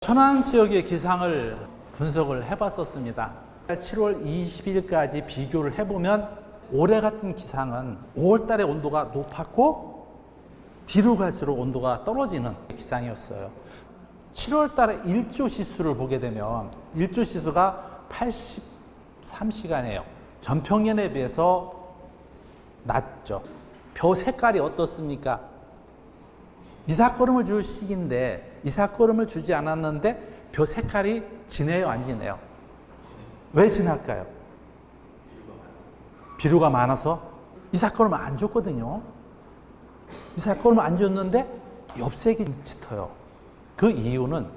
천안 지역의 기상을 분석을 해봤었습니다. 7월 20일까지 비교를 해보면 올해 같은 기상은 5월 달에 온도가 높았고 뒤로 갈수록 온도가 떨어지는 기상이었어요. 7월 달에 일조시수를 보게 되면 일조시수가 83시간이에요. 전평년에 비해서 낮죠. 벼 색깔이 어떻습니까? 이삭거름을 줄 시기인데 이삭거름을 주지 않았는데 벼 색깔이 진해요, 안 진해요? 왜 진할까요? 비료가 많아서 이삭거름을 안 줬거든요. 이삭거름을 안 줬는데 엽색이 짙어요. 그 이유는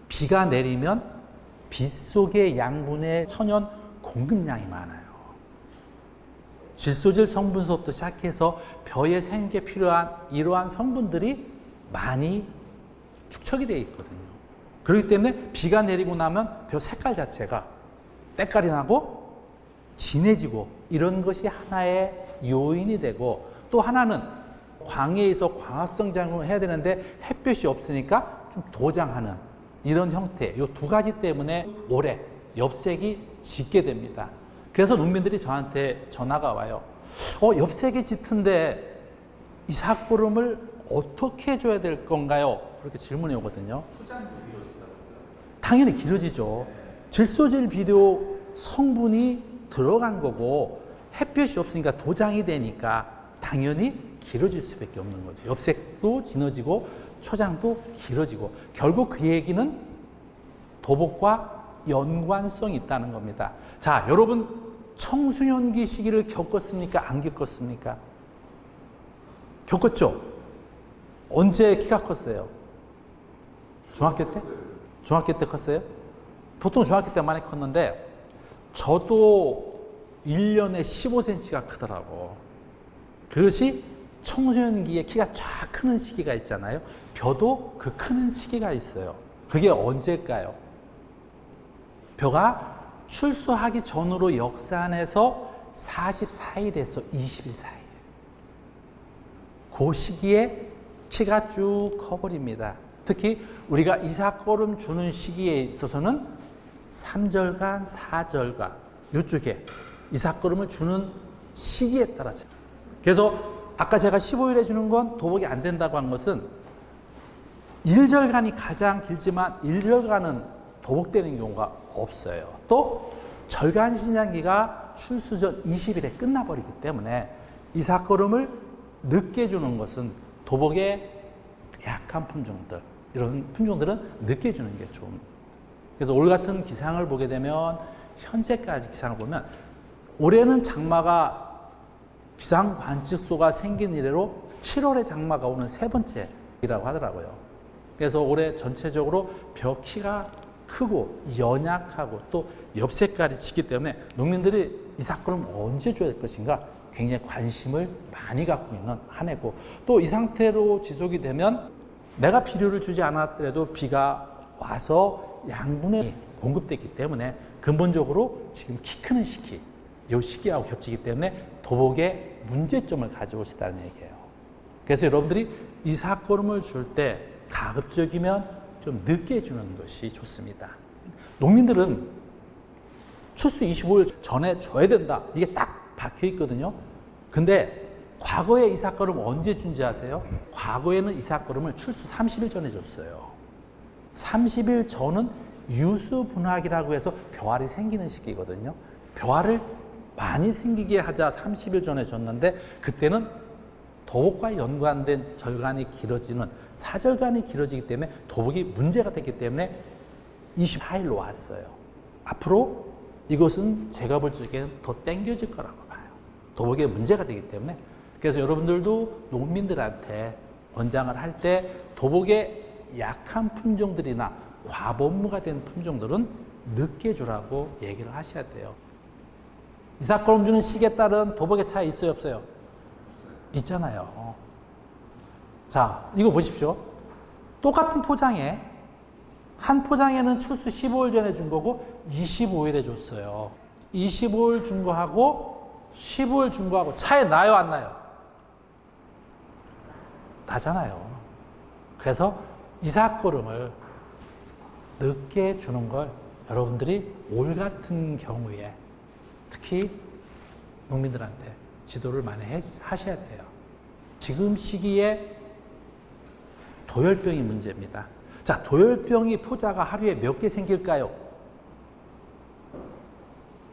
비가 내리면 빗속의 양분의 천연 공급량이 많아요. 질소질 성분서부터 시작해서 벼의 생육에 필요한 이러한 성분들이 많이 축적이 되어 있거든요. 그렇기 때문에 비가 내리고 나면 벼 색깔 자체가 때깔이 나고 진해지고 이런 것이 하나의 요인이 되고, 또 하나는 광해에서 광합성장을 해야 되는데 햇볕이 없으니까 좀 도장하는 이런 형태, 이 두 가지 때문에 올해 엽색이 짙게 됩니다. 그래서 농민들이 저한테 전화가 와요. 엽색이 짙은데 이삭거름을 어떻게 해줘야 될 건가요? 그렇게 질문이 오거든요. 소장도 길어진다고. 당연히 길어지죠. 질소질 비료 성분이 들어간 거고 햇볕이 없으니까 도장이 되니까 당연히 길어질 수밖에 없는 거죠. 엽색도 진해지고 초장도 길어지고, 결국 그 얘기는 도복과 연관성이 있다는 겁니다. 자, 여러분 청소년기 시기를 겪었습니까? 안 겪었습니까? 겪었죠? 언제 키가 컸어요? 중학교 때? 중학교 때 컸어요? 보통 중학교 때 많이 컸는데 저도 1년에 15cm가 크더라고. 그것이 청소년기에 키가 쫙 크는 시기가 있잖아요. 벼도 그 크는 시기가 있어요. 그게 언제일까요? 벼가 출수하기 전으로 역산해서 44일에서 20일 사이. 그 시기에 키가 쭉 커버립니다. 특히 우리가 이삭거름 주는 시기에 있어서는 3절간, 4절간 이쪽에 이삭거름을 주는 시기에 따라서. 그래서 아까 제가 15일에 주는 건 도복이 안 된다고 한 것은 1절간이 가장 길지만 1절간은 도복되는 경우가 없어요. 또 절간 신장기가 출수 전 20일에 끝나버리기 때문에 이삭거름을 늦게 주는 것은 도복의 약한 품종들, 이런 품종들은 늦게 주는 게 좋습니다. 그래서 올 같은 기상을 보게 되면 현재까지 기상을 보면 올해는 장마가 기상 관측소가 생긴 이래로 7월에 장마가 오는 세 번째이라고 하더라고요. 그래서 올해 전체적으로 벼 키가 크고 연약하고 또 엽색깔이 짙기 때문에 농민들이 이삭거름 언제 줘야 될 것인가 굉장히 관심을 많이 갖고 있는 한 해고, 또 이 상태로 지속이 되면 내가 비료를 주지 않았더라도 비가 와서 양분이 공급됐기 때문에 근본적으로 지금 키 크는 시기, 이 시기하고 겹치기 때문에 도복에 문제점을 가져올 수 있다는 얘기예요. 그래서 여러분들이 이삭거름을 줄 때 가급적이면 좀 늦게 주는 것이 좋습니다. 농민들은 출수 25일 전에 줘야 된다, 이게 딱 박혀 있거든요. 근데 과거에 이삭거름 언제 준지 아세요? 과거에는 이삭거름을 출수 30일 전에 줬어요. 30일 전은 유수분화기라고 해서 벼알이 생기는 시기거든요. 벼알을 많이 생기게 하자 30일 전에 줬는데 그때는 도복과 연관된 절간이 길어지는 사절간이 길어지기 때문에 도복이 문제가 됐기 때문에 24일로 왔어요. 앞으로 이것은 제가 볼 적에는 더 땡겨질 거라고 봐요. 도복에 문제가 되기 때문에. 그래서 여러분들도 농민들한테 권장을 할 때 도복에 약한 품종들이나 과본무가 된 품종들은 늦게 주라고 얘기를 하셔야 돼요. 이삭거름 주는 시기에 따른 도복의 차이 있어요, 없어요? 있잖아요. 자, 이거 보십시오. 똑같은 포장에 한 포장에는 출수 15일 전에 준 거고 25일에 줬어요. 25일 준 거하고 15일 준 거하고 차이 나요, 안 나요? 나잖아요. 그래서 이삭거름을 늦게 주는 걸 여러분들이 올 같은 경우에 특히 농민들한테 지도를 많이 하셔야 돼요. 지금 시기에 도열병이 문제입니다. 자, 도열병이 포자가 하루에 몇 개 생길까요?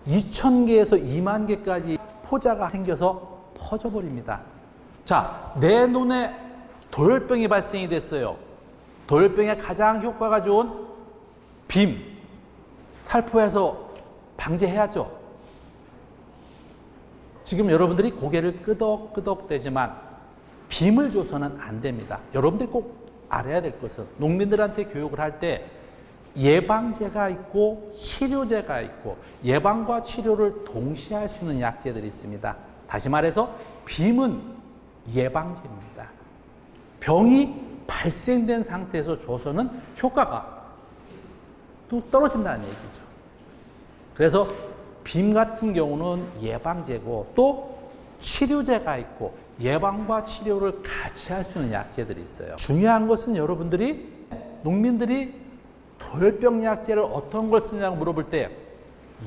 2,000개에서 2만 개까지 포자가 생겨서 퍼져버립니다. 자, 내 눈에 도열병이 발생이 됐어요. 도열병에 가장 효과가 좋은 빔, 살포해서 방제해야죠. 지금 여러분들이 고개를 끄덕끄덕대지만 빔을 줘서는 안 됩니다. 여러분들이 꼭 알아야 될 것은 농민들한테 교육을 할 때 예방제가 있고 치료제가 있고 예방과 치료를 동시에 할 수 있는 약제들이 있습니다. 다시 말해서 빔은 예방제입니다. 병이 발생된 상태에서 줘서는 효과가 또 떨어진다는 얘기죠. 그래서 빔 같은 경우는 예방제고 또 치료제가 있고 예방과 치료를 같이 할 수 있는 약제들이 있어요. 중요한 것은 여러분들이 농민들이 도열병 약제를 어떤 걸 쓰냐고 물어볼 때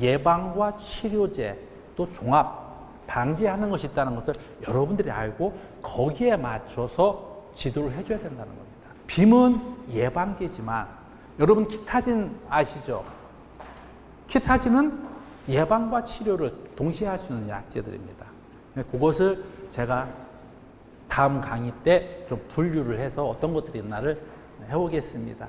예방과 치료제 또 종합 방지하는 것이 있다는 것을 여러분들이 알고 거기에 맞춰서 지도를 해줘야 된다는 겁니다. 빔은 예방제지만 여러분 키타진 아시죠? 키타진은 예방과 치료를 동시에 할 수 있는 약제들입니다. 그것을 제가 다음 강의 때 좀 분류를 해서 어떤 것들이 있나를 해보겠습니다.